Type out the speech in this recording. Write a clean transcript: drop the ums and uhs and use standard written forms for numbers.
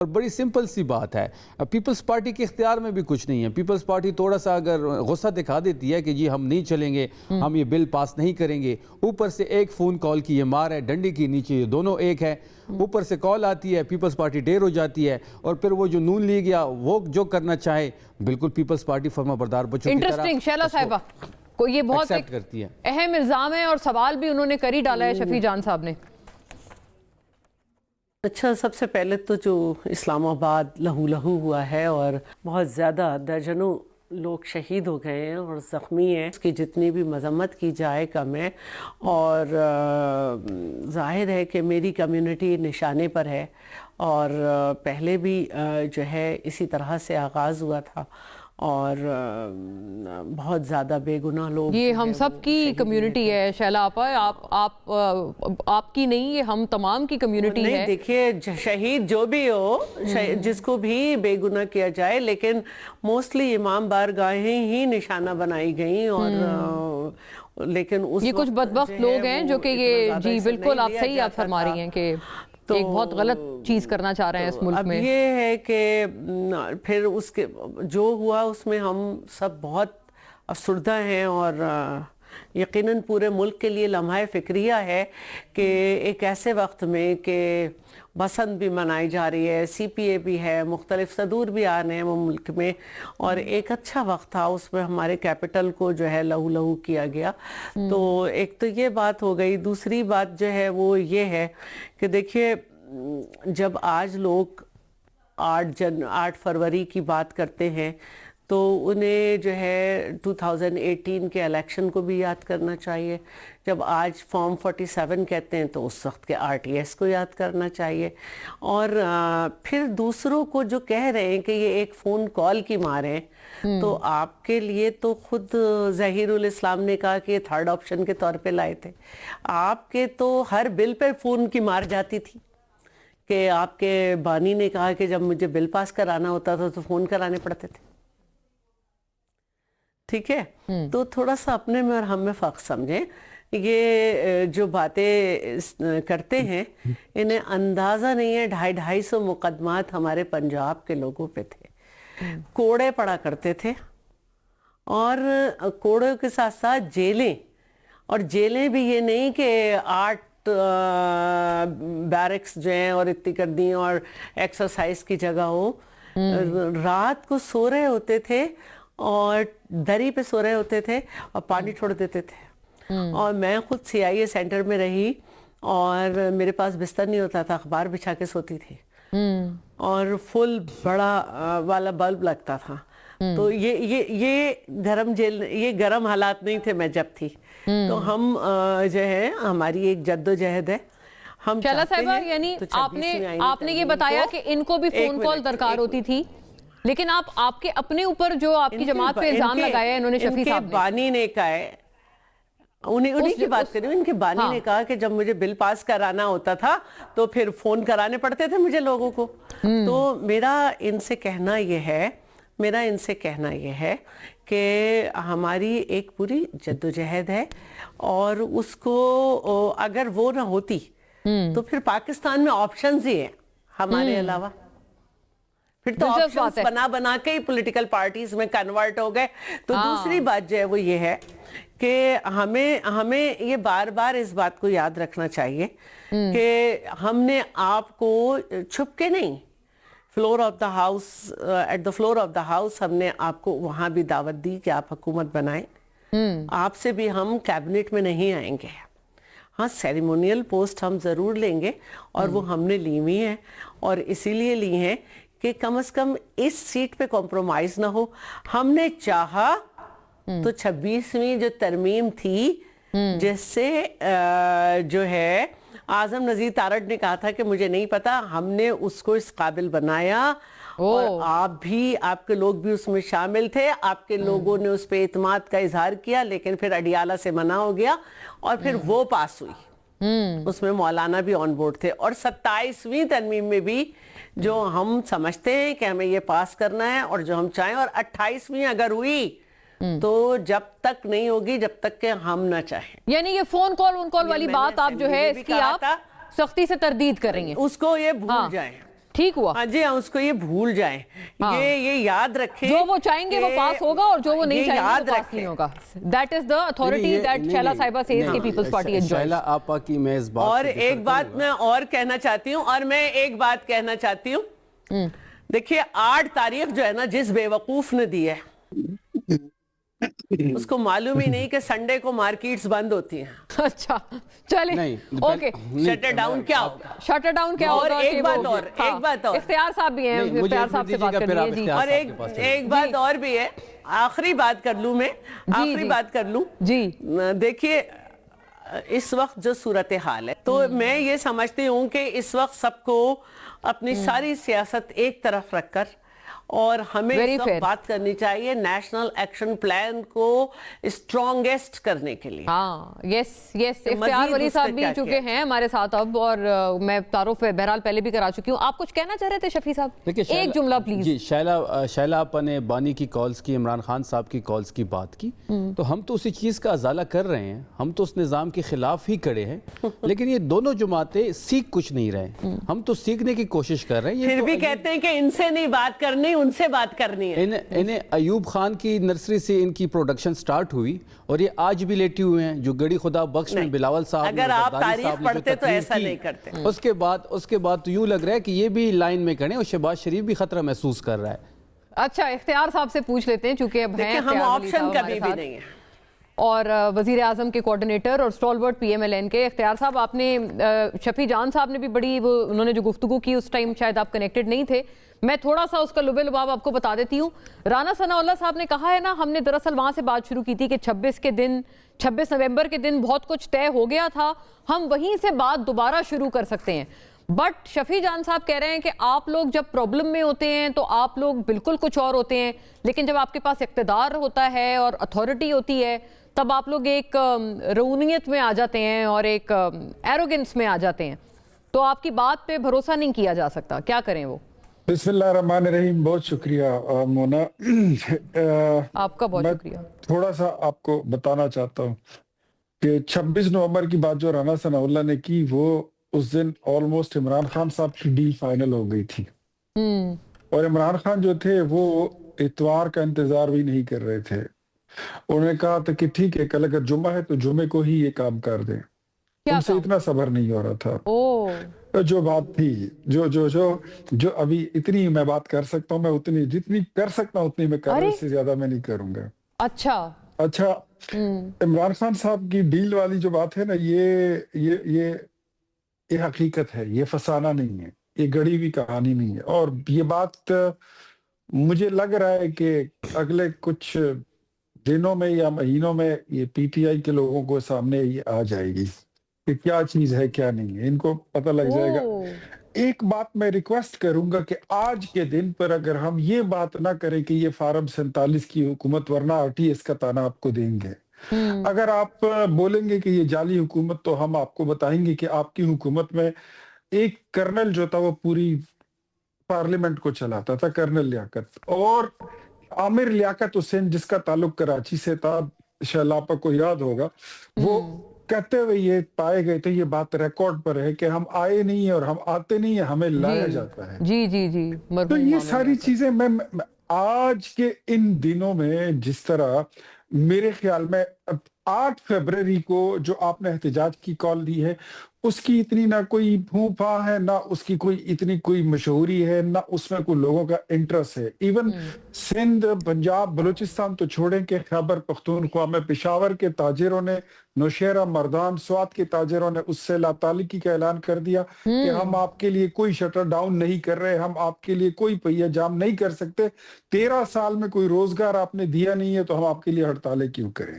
اور بڑی سمپل سی بات ہے، پیپلز پارٹی کے اختیار میں بھی کچھ نہیں ہے. پیپلز پارٹی تھوڑا سا اگر غصہ دکھا دیتی ہے کہ جی ہم نہیں چلیں گے، ہم یہ بل پاس نہیں کریں گے، اوپر سے ایک فون کال کی یہ مار ہے، ڈنڈی کی نیچے یہ دونوں ایک ہے، اوپر سے کال آتی ہے، پیپلز پارٹی ڈیر ہو جاتی ہے، اور پھر وہ جو نون لیگ یا وہ جو کرنا چاہے بالکل پیپلز پارٹی فرما بردار بچوں کی طرح انٹرسٹنگ. شیلا صاحبہ کو یہ بہت اہم الزام ہے اور سوال بھی انہوں نے کر ہی ڈالا ہے شفیع جان صاحب نے. اچھا، سب سے پہلے تو جو اسلام آباد لہو لہو ہوا ہے اور بہت زیادہ درجنوں لوگ شہید ہو گئے ہیں اور زخمی ہیں، اس کی جتنی بھی مذمت کی جائے کم ہے. اور ظاہر ہے کہ میری کمیونٹی نشانے پر ہے اور پہلے بھی جو ہے اسی طرح سے آغاز ہوا تھا اور بہت زیادہ بے گناہ لوگ. یہ ہم سب کی کمیونٹی ہے شیلا آپا، آپ کی نہیں، یہ ہم تمام کی کمیونٹی ہے. نہیں دیکھیے، شہید جو بھی ہو، جس کو بھی بے گناہ کیا جائے، لیکن موسٹلی امام بارگاہیں ہی نشانہ بنائی گئیں. اور لیکن اس یہ کچھ بدبخت لوگ ہیں جو کہ یہ جی بالکل آپ صحیح آپ فرما رہی ہیں کہ ایک بہت غلط چیز کرنا چاہ رہے ہیں اس ملک میں. اب یہ ہے کہ پھر اس کے جو ہوا اس میں ہم سب بہت افسردہ ہیں اور یقیناً پورے ملک کے لیے لمحہ فکریہ ہے کہ ایک ایسے وقت میں کہ بسنت بھی منائی جا رہی ہے، سی پی اے بھی ہے، مختلف صدور بھی آ رہے ہیں وہ ملک میں، اور ایک اچھا وقت تھا اس میں ہمارے کیپٹل کو جو ہے لہو لہو کیا گیا. تو ایک تو یہ بات ہو گئی. دوسری بات جو ہے وہ یہ ہے کہ دیکھیے، جب آج لوگ 8 فروری کی بات کرتے ہیں تو انہیں جو ہے 2018 کے الیکشن کو بھی یاد کرنا چاہیے. جب آج فارم 47 کہتے ہیں تو اس وقت کے RTS کو یاد کرنا چاہیے. اور پھر دوسروں کو جو کہہ رہے ہیں کہ یہ ایک فون کال کی مار ہیں، تو آپ کے لیے تو خود ظہیر الاسلام نے کہا کہ یہ تھرڈ آپشن کے طور پہ لائے تھے. آپ کے تو ہر بل پہ فون کی مار جاتی تھی کہ آپ کے بانی نے کہا کہ جب مجھے بل پاس کرانا ہوتا تھا تو فون کرانے پڑتے تھے. ٹھیک ہے، تو تھوڑا سا اپنے میں اور ہم میں فرق سمجھیں. یہ جو باتیں کرتے ہیں انہیں اندازہ نہیں ہے. 250 مقدمات ہمارے پنجاب کے لوگوں پہ تھے، کوڑے پڑا کرتے تھے، اور کوڑوں کے ساتھ ساتھ جیلیں. اور جیلیں بھی یہ نہیں کہ 8 بیرکس جو ہیں اور اتنی کر دی اور ایکسرسائز کی جگہ ہو. رات کو سو رہے ہوتے تھے اور دری پہ سو رہے ہوتے تھے اور پانی چھوڑ دیتے تھے. اور میں خود CIA سینٹر میں رہی اور میرے پاس بستر نہیں ہوتا تھا، اخبار بچھا کے سوتی تھی اور فل بڑا والا بلب لگتا تھا. تو یہ گرم جیل، یہ گرم حالات نہیں تھے میں جب تھی. تو ہم جو ہے ہماری ایک جد و جہد ہے. ہم شیلا صاحبہ، یعنی آپ نے یہ بتایا کہ ان کو بھی فون کال درکار ہوتی تھی، لیکن آپ کے اپنے اوپر جو آپ کی جماعت پہ الزام لگایا ہے انہوں نے شفیع صاحب نے، بانی نے کہا ہے، انہیں کی بات کریں، ان کے بانی نے کہا کہ جب مجھے بل پاس کرانا ہوتا تھا تو پھر فون کرانے پڑتے تھے مجھے لوگوں کو. تو میرا ان سے کہنا یہ ہے کہ ہماری ایک پوری جدوجہد ہے، اور اس کو اگر وہ نہ ہوتی تو پھر پاکستان میں آپشنز ہی ہیں ہمارے علاوہ. پھر تو آپشنز بنا کے ہی پولیٹیکل پارٹیز میں کنورٹ ہو گئے. تو دوسری بات جو ہے وہ یہ ہے کہ ہمیں یہ بار بار اس بات کو یاد رکھنا چاہیے کہ ہم نے آپ کو چھپ کے نہیں، at the floor of the house ہم نے آپ کو وہاں بھی دعوت دی کہ آپ حکومت بنائیں. آپ سے بھی ہم کیبنٹ میں نہیں آئیں گے. ہاں، سیریمونیل پوسٹ ہم ضرور لیں گے اور وہ ہم نے لی ہوئی ہیں، اور اسی لیے لی ہیں کہ کم از کم اس سیٹ پہ کمپرومائز نہ ہو. ہم نے چاہا تو 26ویں جو ترمیم تھی، جس سے جو ہے اعظم نذیر تارڑ نے کہا تھا کہ مجھے نہیں پتا، ہم نے اس کو اس قابل بنایا، اور آپ کے لوگ بھی اس میں شامل تھے. آپ کے لوگوں نے اس پہ اعتماد کا اظہار کیا، لیکن پھر اڈیالہ سے منع ہو گیا اور پھر وہ پاس ہوئی. اس میں مولانا بھی آن بورڈ تھے. اور 27ویں ترمیم میں بھی جو ہم سمجھتے ہیں کہ ہمیں یہ پاس کرنا ہے اور جو ہم چاہیں، اور 28ویں اگر ہوئی تو جب تک نہیں ہوگی جب تک کہ ہم نہ چاہیں. یعنی یہ فون کال والی بات آپ جو ہے اس کی آپ سختی سے تردید کر رہی ہیں. اس کو یہ بھول جائیں. ٹھیک ہوا. ہاں جی, ہم اس کو یہ بھول جائیں, یہ یاد رکھیں, جو وہ چاہیں گے وہ پاس ہوگا اور جو وہ نہیں چاہیں گے وہ پاس نہیں ہوگا. That is the authority that Sheila صاحبہ سیز کی پیپلز پارٹی انجوائز. شیلا آپا کی میں اس بات اور ایک بات میں اور کہنا چاہتی ہوں, دیکھیے 8 تاریخ جو ہے نا, جس بے وقوف نے دی ہے اس کو معلوم ہی نہیں کہ سنڈے کو مارکیٹس بند ہوتی ہیں. اچھا چلیں, اوکے, شٹر ڈاؤن کیا ہوگا, شٹر ڈاؤن کیا ہوگا. اور ایک بات اور اختیار صاحب بھی ہیں, اختیار صاحب سے بات کرنی ہے. جی, اور ایک بات اور بھی ہے, آخری بات کر لوں میں, آخری بات کر لوں. جی دیکھیے اس وقت جو صورتحال ہے, تو میں یہ سمجھتی ہوں کہ اس وقت سب کو اپنی ساری سیاست ایک طرف رکھ کر اور ہمیں اس وقت بات کرنی چاہیے نیشنل ایکشن پلان کو اسٹرانگیسٹ کرنے کے لیے. ہاں, یس اختیار ولی صاحب بھی چکے ہیں ہمارے ساتھ اب, اور میں تعارف بہرحال پہلے بھی کرا چکی ہوں. آپ کچھ کہنا چاہ رہے تھے شفیع صاحب, ایک جملہ پلیز. جی, شیلا آپا نے بانی کی کالز کی, عمران خان صاحب کی کالز کی بات کی, تو ہم تو اسی چیز کا ازالہ کر رہے ہیں, ہم تو اس نظام کے خلاف ہی کھڑے ہیں, لیکن یہ دونوں جماعتیں سیکھ کچھ نہیں رہے, ہم تو سیکھنے کی کوشش کر رہے ہیں. پھر بھی کہتے ہیں کہ ان سے نہیں بات کرنی, ان سے بات کرنی ہے. انہیں ایوب خان کی نرسری سے ان کی پروڈکشن سٹارٹ ہوئی, اور یہ آج بھی لیٹی ہوئے ہیں. جو گڑی خدا بخش میں بلاول صاحب, اگر آپ تاریخ پڑھتے تو ایسا نہیں کرتے. اس کے بعد تو یوں لگ رہا ہے کہ یہ بھی لائن میں کھڑے, اور شہباز شریف بھی خطرہ محسوس کر رہا ہے. اچھا, اختیار صاحب سے پوچھ لیتے ہیں, چونکہ اب ہیں ہم آپشن کبھی بھی نہیں ہیں, اور وزیر اعظم کے کوارڈینیٹر اور سٹالورٹ پی ایم ایل این کے. اختیار صاحب, آپ نے شفیع جان صاحب نے بھی بڑی, انہوں نے جو گفتگو کی اس ٹائم شاید آپ کنیکٹڈ نہیں تھے, میں تھوڑا سا اس کا لبے لباب آپ کو بتا دیتی ہوں. رانا ثناء اللہ صاحب نے کہا ہے نا, ہم نے دراصل وہاں سے بات شروع کی تھی کہ 26 نومبر کے دن بہت کچھ طے ہو گیا تھا, ہم وہیں سے بات دوبارہ شروع کر سکتے ہیں. بٹ شفیع جان صاحب کہہ رہے ہیں کہ آپ لوگ جب پرابلم میں ہوتے ہیں تو آپ لوگ بالکل کچھ اور ہوتے ہیں, لیکن جب آپ کے پاس اقتدار ہوتا ہے اور اتھارٹی ہوتی ہے تب آپ لوگ ایک رونیت میں آ جاتے ہیں اور ایک ایروگنس میں آ جاتے ہیں. تو آپ کی بات پہ بھروسہ نہیں کیا جا سکتا, کیا کریں وہ؟ بسم اللہ الرحمن الرحیم. بہت شکریہ مونا, آپ کا بہت شکریہ. تھوڑا سا آپ کو بتانا چاہتا ہوں کہ 26 نومبر کی بات جو رانا ثناء اللہ نے کی, وہ اس دن آلموسٹ عمران خان صاحب کی ڈیل فائنل ہو گئی تھی, اور عمران خان جو تھے وہ اتوار کا انتظار بھی نہیں کر رہے تھے. انہوں نے کہا تھا کہ ٹھیک ہے, کل اگر جمعہ ہے تو جمعے کو ہی یہ کام کر دیں. ان سے اتنا صبر نہیں ہو رہا تھا. جو بات تھی, جو ابھی اتنی میں بات کر سکتا ہوں, میں اتنی جتنی کر سکتا ہوں اتنی میں کر رہا ہوں, اس سے زیادہ میں نہیں کروں گا. اچھا, عمران خان صاحب کی ڈیل والی جو بات ہے نا, یہ حقیقت ہے, یہ فسانہ نہیں ہے, یہ گڑی ہوئی کہانی نہیں ہے. اور یہ بات مجھے لگ رہا ہے کہ اگلے کچھ دنوں میں یا مہینوں میں یہ پی ٹی آئی کے لوگوں کو سامنے یہ آ جائے گی کہ کیا چیز ہے کیا نہیں ہے, ان کو پتہ لگ جائے گا. ایک بات میں ریکویسٹ کروں گا کہ آج کے دن پر اگر ہم یہ بات نہ کریں کہ یہ فارم 47 کی حکومت, ورنہ RTS کا تانا آپ کو دیں گے. اگر آپ بولیں گے کہ یہ جعلی حکومت, تو ہم آپ کو بتائیں گے کہ آپ کی حکومت میں ایک کرنل جو تھا وہ پوری پارلیمنٹ کو چلاتا تھا, کرنل لیاقت, اور عامر لیاقت حسین جس کا تعلق کراچی سے تھا, شیلا آپا کو یاد ہوگا, وہ کہتے ہوئے یہ پائے گئے تھے, یہ بات ریکارڈ پر ہے کہ ہم آئے نہیں ہیں اور ہم آتے نہیں ہیں, ہمیں لایا جاتا ہے. جی تو یہ ساری چیزیں میں آج کے ان دنوں میں, جس طرح میرے خیال میں 8 فروری کو جو آپ نے احتجاج کی کال دی ہے, اس کی اتنی نہ کوئی بھوں پھاں ہے, نہ اس کی کوئی اتنی کوئی مشہوری ہے, نہ اس میں کوئی لوگوں کا انٹرسٹ ہے. ایون سندھ, پنجاب, بلوچستان تو چھوڑیں کہ خیبر پختونخوا میں پشاور کے تاجروں نے, نوشہرہ, مردان, سوات کے تاجروں نے اس سے لا تعلقی کا اعلان کر دیا کہ ہم آپ کے لیے کوئی شٹر ڈاؤن نہیں کر رہے, ہم آپ کے لیے کوئی پہیہ جام نہیں کر سکتے. 13 سال میں کوئی روزگار آپ نے دیا نہیں ہے تو ہم آپ کے لیے ہڑتالیں کیوں کریں.